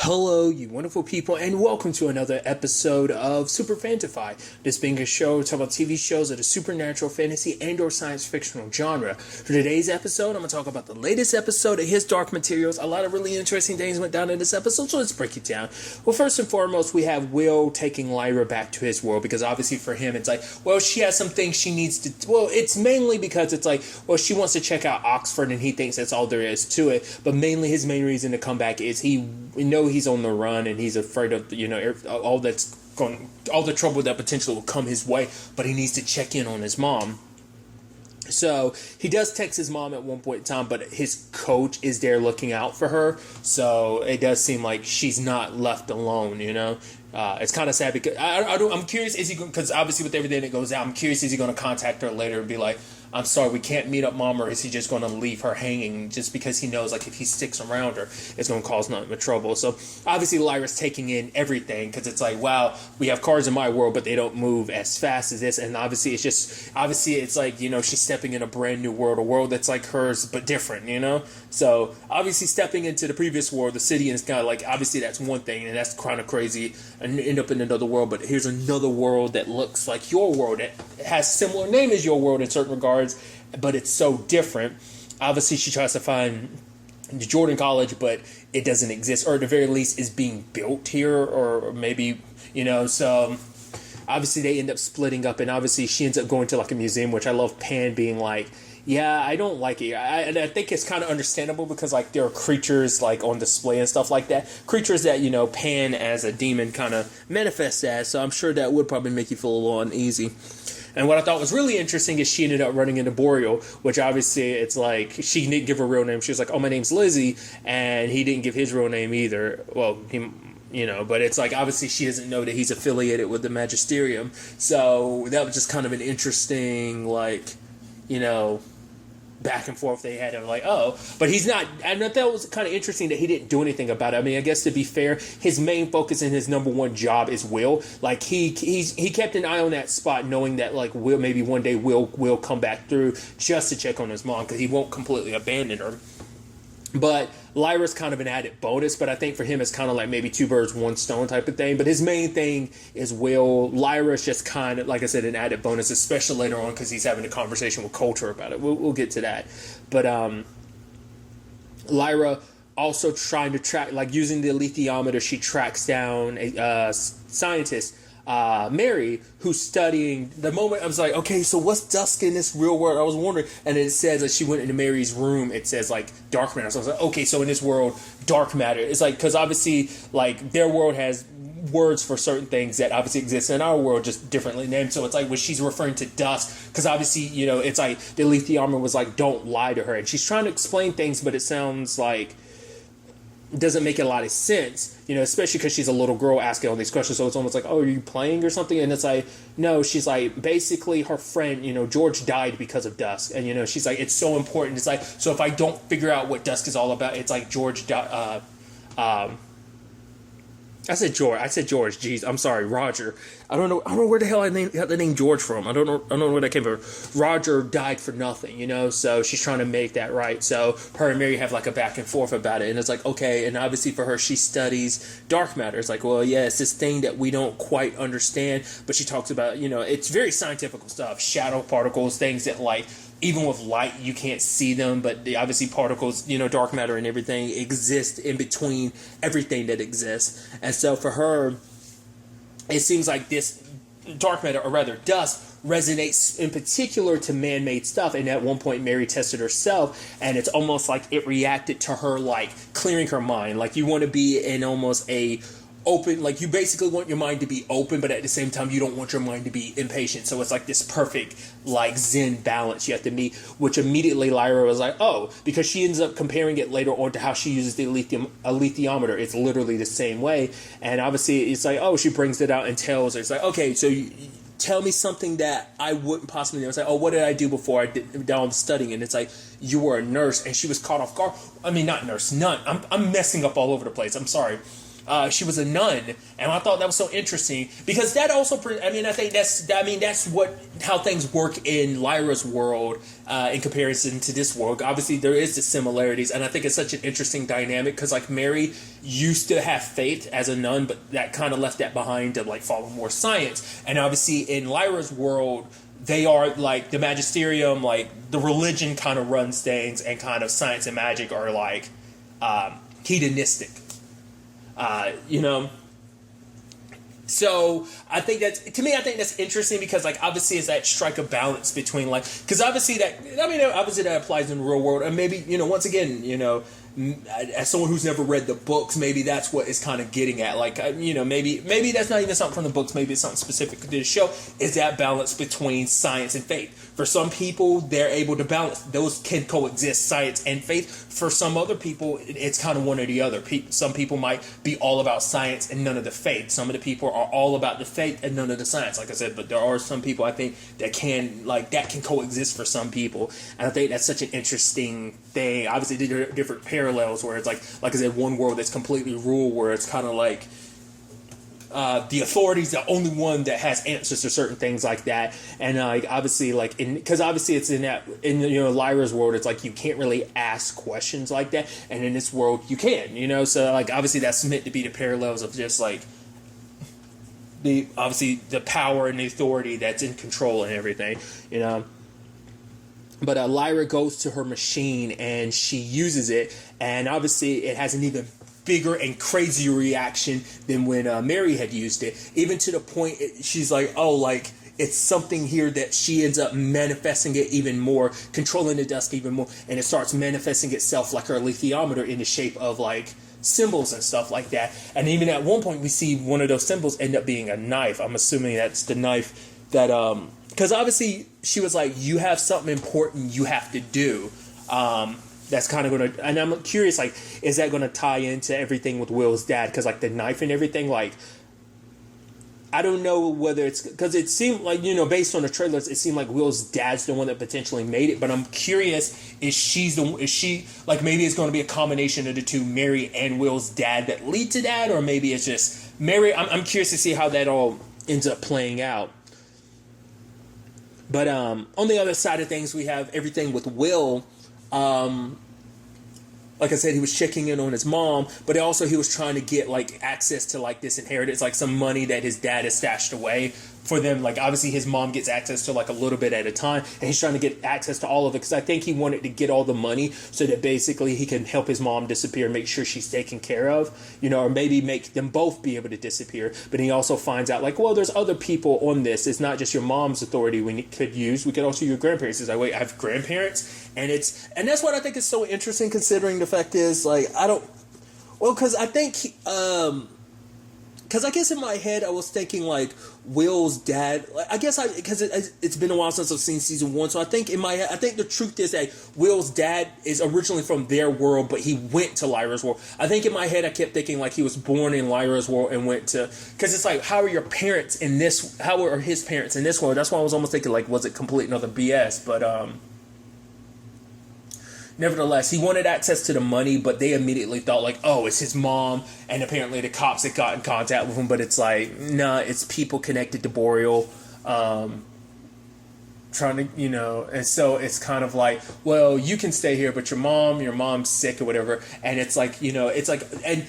Hello, you wonderful people, and welcome to another episode of Super-Fanta-Fi. This being a show talk about TV shows of the supernatural, fantasy, and/or science fictional genre. For today's episode, I'm going to talk about the latest episode of his Dark Materials. A lot of really interesting things went down in this episode, so let's break it down. Well, first and foremost, we have Will taking Lyra back to his world, because obviously for him, it's like, well, she has some things she needs to... Well, it's mainly because it's like, well, she wants to check out Oxford, and he thinks that's all there is to it, but mainly his main reason to come back is he's on the run and he's afraid of all the trouble that potentially will come his way, but he needs to check in on his mom. So he does text his mom at one point in time, but his coach is there looking out for her, so it does seem like she's not left alone. It's kind of sad because I'm curious, is he, because obviously with everything that goes out, I'm curious, is he going to contact her later and be like, I'm sorry, we can't meet up, Mom, or is he just going to leave her hanging just because he knows, like, if he sticks around her, it's going to cause nothing but trouble. So, obviously, Lyra's taking in everything, because it's like, wow, we have cars in my world, but they don't move as fast as this, and obviously, it's like, she's stepping in a brand new world, a world that's like hers, but different, So, obviously, stepping into the previous world, the city, and it's kind of like, obviously, that's one thing, and that's kind of crazy, and end up in another world, but here's another world that looks like your world, it has similar name as your world in certain regards, but it's so different. Obviously, she tries to find the Jordan College, but it doesn't exist, or at the very least is being built here, or maybe, so obviously they end up splitting up, and obviously she ends up going to like a museum, which I love Pan being like, yeah, I don't like it. And I think it's kind of understandable because like there are creatures like on display and stuff like that. Creatures that, Pan as a demon kind of manifests as. So I'm sure that would probably make you feel a little uneasy. And what I thought was really interesting is she ended up running into Boreal, which obviously it's like she didn't give her real name. She was like, oh, my name's Lizzie. And he didn't give his real name either. Well, but it's like obviously she doesn't know that he's affiliated with the Magisterium. So that was just kind of an interesting, back and forth they had of like, oh, but he's not. I know that was kind of interesting that he didn't do anything about it. I mean, I guess to be fair, his main focus and his number one job is Will. Like he kept an eye on that spot, knowing that like Will maybe one day will come back through just to check on his mom because he won't completely abandon her. But Lyra's kind of an added bonus, but I think for him it's kind of like maybe two birds, one stone type of thing. But his main thing is Will. Lyra's just kind of, like I said, an added bonus, especially later on because he's having a conversation with Coulter about it. We'll get to that. But Lyra also trying to track, like using the alethiometer, she tracks down a scientist, Mary, who's studying. The moment I was like, okay, so what's dusk in this real world? I was wondering, and it says that she went into Mary's room. It says like dark matter. So I was like, okay, so in this world, dark matter. It's like because obviously, like their world has words for certain things that obviously exist in our world, just differently named. So it's like when she's referring to dust, because obviously it's like the alethiometer was like, don't lie to her, and she's trying to explain things, but it sounds like doesn't make a lot of sense, especially because she's a little girl asking all these questions. So it's almost like, oh, are you playing or something? And it's like, no, she's like, basically her friend, George died because of dusk. And, she's like, it's so important. It's like, so if I don't figure out what dusk is all about, it's like George died. I said George. Jeez, I'm sorry, Roger. I don't know where the hell I got the name George from. I don't know where that came from. Roger died for nothing, So she's trying to make that right. So her and Mary have like a back and forth about it, and it's like okay. And obviously for her, she studies dark matter. It's like, well, yeah, it's this thing that we don't quite understand. But she talks about, it's very scientific stuff, shadow particles, things that like. Even with light, you can't see them, but obviously particles, dark matter and everything exist in between everything that exists. And so for her, it seems like this dark matter, or rather dust, resonates in particular to man-made stuff. And at one point, Mary tested herself, and it's almost like it reacted to her, like, clearing her mind. Like, you want to be in almost a open, like you basically want your mind to be open, but at the same time you don't want your mind to be impatient. So it's like this perfect like zen balance you have to meet, which immediately Lyra was like, oh, because she ends up comparing it later on to how she uses the alethiometer. It's literally the same way, and obviously it's like, oh, she brings it out and tells her, it's like, okay, so you tell me something that I wouldn't possibly know. It's like, oh, what did I do before I did down studying? And it's like, you were a nurse, and she was caught off guard. I mean, not nurse, nun. I'm messing up all over the place. I'm sorry. she was a nun, and I thought that was so interesting because that also. I think that's how things work in Lyra's world in comparison to this world. Obviously, there is the similarities, and I think it's such an interesting dynamic because like Mary used to have faith as a nun, but that kind of left that behind to like follow more science. And obviously, in Lyra's world, they are like the magisterium, like the religion kind of runs things, and kind of science and magic are like hedonistic. So I think that's interesting because like obviously it's that strike a balance between like, because obviously that applies in the real world, and maybe once again as someone who's never read the books, maybe that's what it's kind of getting at. Like maybe that's not even something from the books. Maybe it's something specific to the show. Is that balance between science and faith? For some people, they're able to balance; those can coexist, science and faith. For some other people, it's kind of one or the other. Some people might be all about science and none of the faith. Some of the people are all about the faith and none of the science. Like I said, but there are some people I think that can coexist for some people, and I think that's such an interesting thing. Obviously, there are different parallels where it's like I said, one world that's completely rule, where it's kind of like the authority's the only one that has answers to certain things like that, and obviously because obviously it's in Lyra's world, it's like you can't really ask questions like that, and in this world you can, so like obviously that's meant to be the parallels of just like the power and the authority that's in control and everything, But Lyra goes to her machine and she uses it, and obviously it has an even bigger and crazier reaction than when Mary had used it. Even to the point she's like, oh, like it's something here that she ends up manifesting it even more, controlling the dusk even more, and it starts manifesting itself like her alethiometer in the shape of like symbols and stuff like that. And even at one point we see one of those symbols end up being a knife. I'm assuming that's the knife that because obviously she was like, you have something important you have to do. That's kind of going to, and I'm curious, like, is that going to tie into everything with Will's dad? Because like the knife and everything, like, I don't know whether it's because it seemed like, based on the trailers, it seemed like Will's dad's the one that potentially made it. But I'm curious, is she like, maybe it's going to be a combination of the two, Mary and Will's dad, that lead to that, or maybe it's just Mary. I'm curious to see how that all ends up playing out. But on the other side of things, we have everything with Will. Like I said, he was checking in on his mom, but also he was trying to get like access to like this inheritance, like some money that his dad has stashed away for them. Like obviously his mom gets access to like a little bit at a time, and he's trying to get access to all of it because I think he wanted to get all the money so that basically he can help his mom disappear and make sure she's taken care of, or maybe make them both be able to disappear. But he also finds out like, well, there's other people on this. It's not just your mom's authority we could use. We could also use your grandparents. He's like, wait, I have grandparents? And that's what I think is so interesting, considering the fact is like, because I think because I guess in my head I was thinking like Will's dad. I guess because it's been a while since I've seen season 1, so I think in my head, I think the truth is that Will's dad is originally from their world, but he went to Lyra's world. I think in my head I kept thinking like he was born in Lyra's world and went to, because it's like, how are your parents in this? How are his parents in this world? That's why I was almost thinking like, was it complete another BS? But nevertheless, he wanted access to the money, but they immediately thought like, oh, it's his mom, and apparently the cops had got in contact with him, but it's like, nah, it's people connected to Boreal, trying to, and so it's kind of like, well, you can stay here, but your mom's sick or whatever, and it's like, it's like, and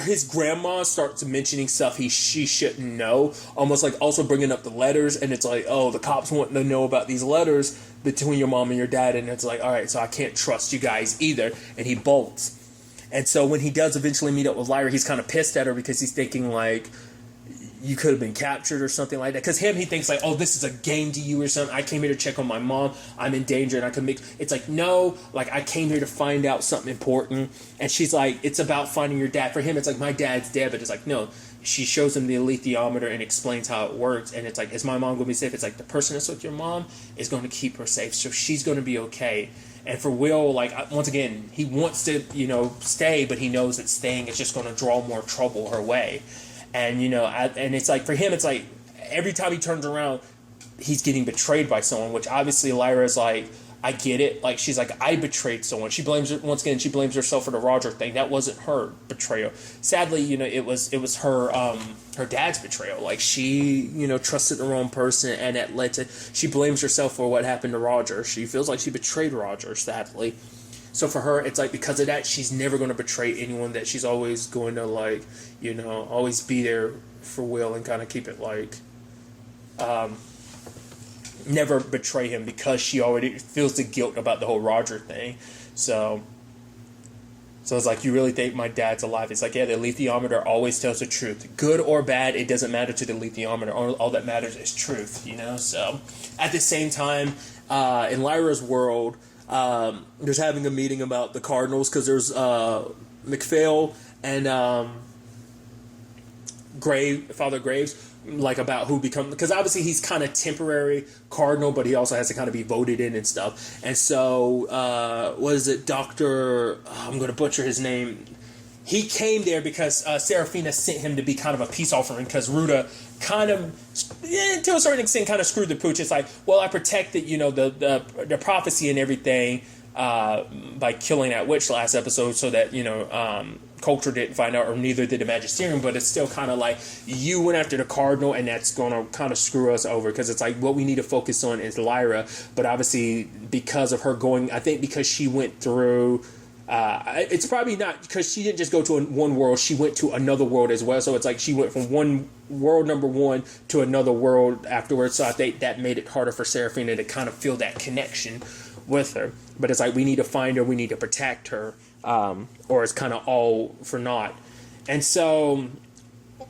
his grandma starts mentioning stuff she shouldn't know, almost like also bringing up the letters, and it's like, oh, the cops want to know about these letters between your mom and your dad, and it's like, all right, so I can't trust you guys either, and he bolts. And so when he does eventually meet up with Lyra, he's kind of pissed at her because he's thinking like, you could have been captured or something like that. Because he thinks like, oh, this is a game to you or something. I came here to check on my mom. I'm in danger and I can make... It's like, no, like I came here to find out something important. And she's like, it's about finding your dad. For him, it's like, my dad's dead. But it's like, no. She shows him the alethiometer and explains how it works. And it's like, is my mom going to be safe? It's like, the person that's with your mom is going to keep her safe. So she's going to be okay. And for Will, like, once again, he wants to, stay, but he knows that staying is just going to draw more trouble her way. And, and it's like, for him, it's like, every time he turns around, he's getting betrayed by someone, which obviously Lyra's like, I get it. Like, she's like, I betrayed someone. She blames once again. She blames herself for the Roger thing. That wasn't her betrayal. Sadly, it was her her dad's betrayal. Like, she trusted the wrong person, and that led to, she blames herself for what happened to Roger. She feels like she betrayed Roger. Sadly, so for her, it's like, because of that, she's never going to betray anyone. That she's always going to, like, always be there for Will and kind of keep it like. Never betray him, because she already feels the guilt about the whole Roger thing. So it's like, you really think my dad's alive? It's like, yeah, the alethiometer always tells the truth. Good or bad, it doesn't matter to the alethiometer. All that matters is truth, So at the same time, in Lyra's world, there's having a meeting about the Cardinals, because there's McPhail and Father Graves, like, about who become, because obviously he's kind of temporary cardinal, but he also has to kind of be voted in and stuff. And so what is it, Dr. I'm going to butcher his name. He came there because Serafina sent him to be kind of a peace offering, because Ruta kind of, to a certain extent, kind of screwed the pooch. It's like, well, I protected the prophecy and everything by killing that witch last episode, so that Coulter didn't find out, or neither did the Magisterium. But it's still kind of like, you went after the Cardinal, and that's going to kind of screw us over, because it's like, what we need to focus on is Lyra. But obviously, because of her going, I think because she went through, it's probably not, because she didn't just go to one world, she went to another world as well. So it's like, she went from one world number one to another world afterwards. So I think that made it harder for Serafina to kind of feel that connection with her. But it's like, we need to find her, we need to protect her, or it's kind of all for naught. And so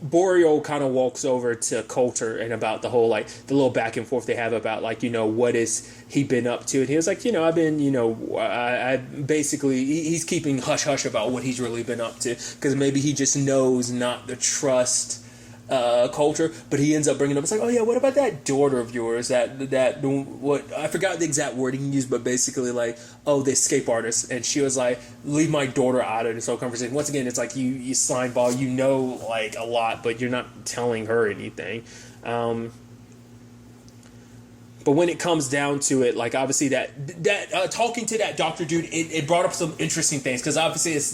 Boreal kind of walks over to Coulter, and about the whole, like, the little back and forth they have about, like, what has he been up to. And he was like, I've been, I basically, he's keeping hush hush about what he's really been up to, because maybe he just knows not to trust Coulter. But he ends up bringing up, it's like, oh yeah, what about that daughter of yours, that what, I forgot the exact wording he used, but basically like, oh, the escape artist. And she was like, leave my daughter out of this whole conversation. Once again, it's like, you slime ball, like a lot, but you're not telling her anything. But when it comes down to it, like, obviously that talking to that doctor dude, it brought up some interesting things, because obviously it's,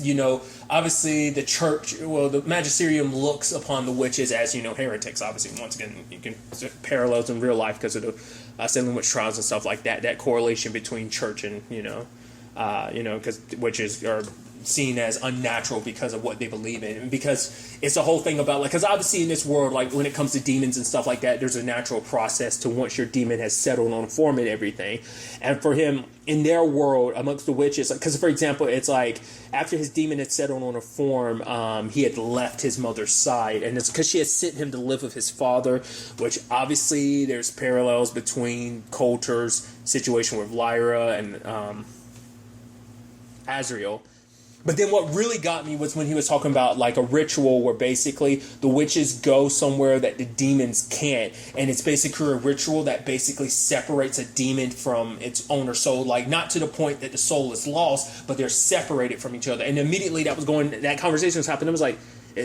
obviously the church, well, the magisterium looks upon the witches as, heretics. Obviously, once again, you can parallels in real life because of the Salem witch trials and stuff like that. That correlation between church and because witches are seen as unnatural because of what they believe in, and because it's a whole thing about, like, because obviously in this world, like, when it comes to demons and stuff like that, there's a natural process to once your demon has settled on form and everything. And for him, in their world, amongst the witches, because, for example, it's like, after his demon had settled on a form, he had left his mother's side, and it's because she had sent him to live with his father, which obviously there's parallels between Coulter's situation with Lyra and Azrael. But then what really got me was when he was talking about, like, a ritual where basically the witches go somewhere that the demons can't. And it's basically a ritual that basically separates a demon from its owner. So, like, not to the point that the soul is lost, but they're separated from each other. And immediately that conversation was happening. I was like,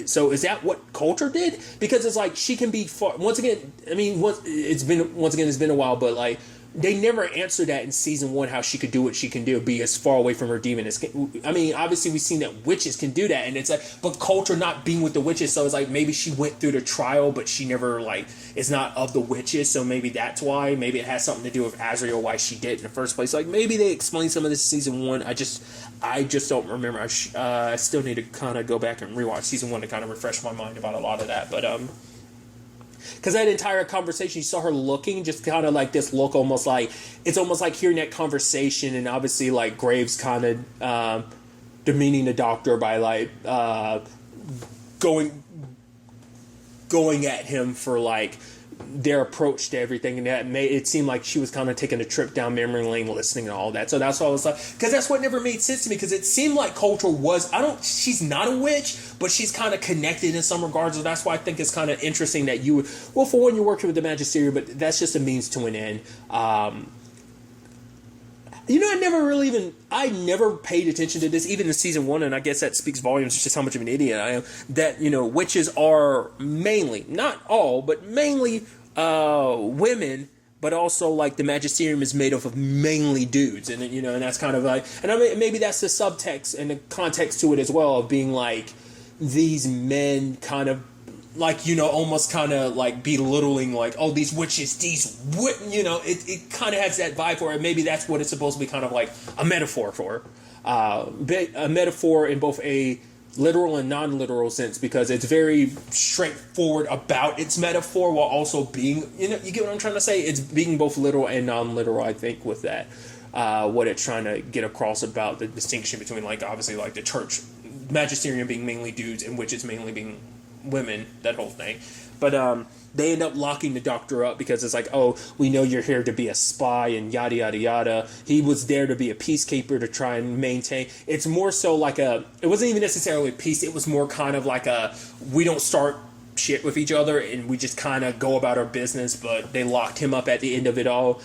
so is that what Coulter did? Because it's like, she can be far, once again, I mean, it's been a while, but, like, they never answered that in season 1, how she could do what she can do, be as far away from her demon as. I mean, obviously we've seen that witches can do that, and it's like, but Coulter not being with the witches, so it's like, maybe she went through the trial, but she never, like, is not of the witches, so maybe that's why. Maybe it has something to do with Azrael, why she did in the first place. Like, maybe they explained some of this in season 1. I just don't remember. I still need to kind of go back and rewatch season 1 to kind of refresh my mind about a lot of that, but because that entire conversation, you saw her looking just kind of like this look, almost like, it's almost like hearing that conversation, and obviously, like, Graves kind of demeaning the doctor by, like, going at him for, like, their approach to everything, and that made it seem like she was kind of taking a trip down memory lane, listening and all that. So that's why I was like, because that's what never made sense to me, because it seemed like Coulter was, she's not a witch, but she's kind of connected in some regards. So that's why I think it's kind of interesting that for one, you're working with the Magisterium, but that's just a means to an end. I never paid attention to this, even in season 1, and I guess that speaks volumes just how much of an idiot I am, that, witches are mainly, not all, but mainly women but also like the magisterium is made up of mainly dudes, and and that's kind of like, and I mean maybe that's the subtext and the context to it as well, of being like these men kind of like almost kind of like belittling like, oh, these witches, it kind of has that vibe for it. Maybe that's what it's supposed to be, kind of like a metaphor for, a metaphor in both a literal and non-literal sense, because it's very straightforward about its metaphor while also being, you get what I'm trying to say? It's being both literal and non-literal, I think, with that. What it's trying to get across about the distinction between, like, obviously, like, the church magisterium being mainly dudes and witches mainly being women, that whole thing. But they end up locking the doctor up because it's like, oh, we know you're here to be a spy and yada, yada, yada. He was there to be a peacekeeper, to try and maintain. It's more so like it wasn't even necessarily peace. It was more kind of like we don't start shit with each other and we just kind of go about our business. But they locked him up at the end of it all.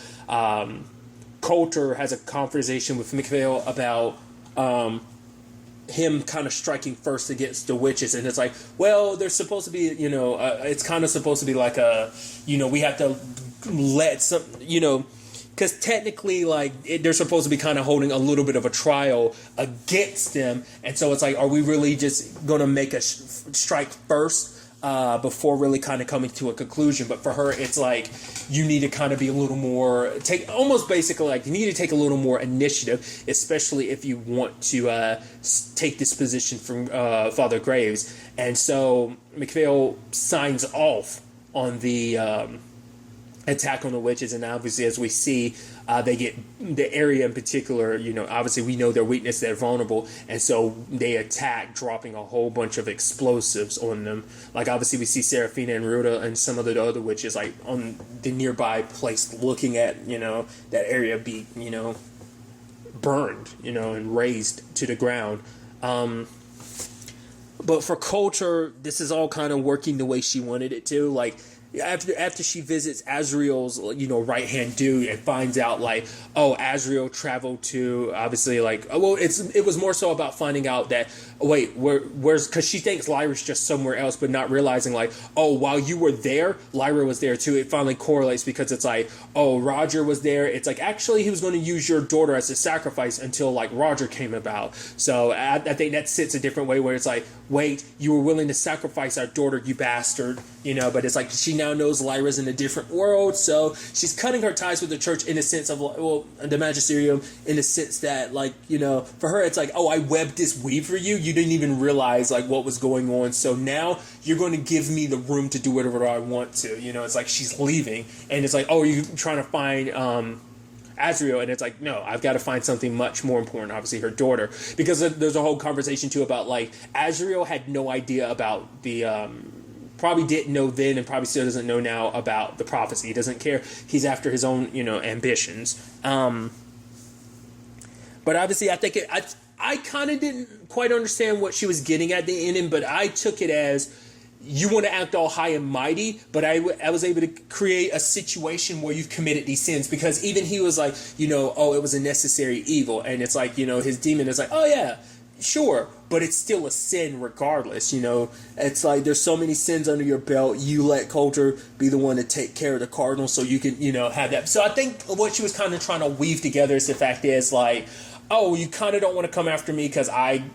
Coulter has a conversation with McPhail about him kind of striking first against the witches, and it's like, well, there's supposed to be, it's kind of supposed to be like we have to let some, because technically, like, they're supposed to be kind of holding a little bit of a trial against them, and so it's like, are we really just going to make a strike first before really kind of coming to a conclusion? But for her, it's like, you need to kind of be a little more, basically like, you need to take a little more initiative, especially if you want to take this position from Father Graves. And so McPhail signs off on the attack on the witches, and obviously, as we see, they get the area in particular, obviously we know their weakness, they're vulnerable, and so they attack, dropping a whole bunch of explosives on them. Like, obviously we see Serafina and Ruta and some of the other witches like on the nearby place looking at that area be burned and razed to the ground. But for Coulter, this is all kind of working the way she wanted it to. Like, after she visits Azrael's, right-hand dude, and finds out, like, oh, Azrael traveled to, obviously, like, well, it was more so about finding out that, wait, where's, because she thinks Lyra's just somewhere else, but not realizing, like, oh, while you were there, Lyra was there too. It finally correlates, because it's like, oh, Roger was there. It's like, actually, he was going to use your daughter as a sacrifice until, like, Roger came about. So I think that sits a different way, where it's like, wait, you were willing to sacrifice our daughter, you bastard, but it's like, she now knows Lyra's in a different world, so she's cutting her ties with the church in the sense of, well, the magisterium, in the sense that, like, for her, it's like, oh, I webbed this weave for you. You didn't even realize, like, what was going on, so now you're going to give me the room to do whatever I want to. It's like she's leaving, and it's like, oh, you're trying to find Azrael, and it's like, no, I've got to find something much more important, obviously her daughter, because there's a whole conversation too about, like, Azrael had no idea about the probably didn't know then, and probably still doesn't know now, about the prophecy. He doesn't care. He's after his own ambitions. But obviously, I think I kind of didn't quite understand what she was getting at the ending, but I took it as, you want to act all high and mighty, but I was able to create a situation where you've committed these sins, because even he was like, oh, it was a necessary evil, and it's like, his demon is like, oh yeah, sure, but it's still a sin regardless. It's like, there's so many sins under your belt, you let Coulter be the one to take care of the cardinal so you can have that. So I think what she was kind of trying to weave together is the fact is, like, oh, you kind of don't want to come after me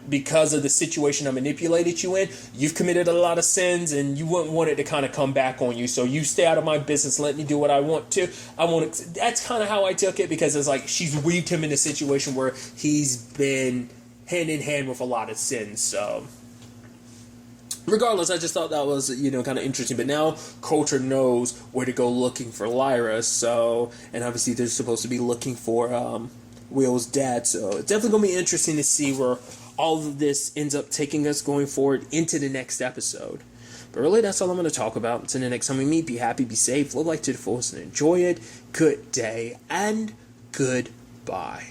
because of the situation I manipulated you in. You've committed a lot of sins, and you wouldn't want it to kind of come back on you. So you stay out of my business. Let me do what I want to. That's kind of how I took it, because it's like, she's weaved him in a situation where he's been hand in hand with a lot of sins. So regardless, I just thought that was, kind of interesting. But now Coulter knows where to go looking for Lyra. So, and obviously they're supposed to be looking for Will's dad. So it's definitely going to be interesting to see where all of this ends up taking us going forward into the next episode. But really, that's all I'm going to talk about. Until the next time we meet, be happy, be safe, live life to the fullest, and enjoy it. Good day, and goodbye.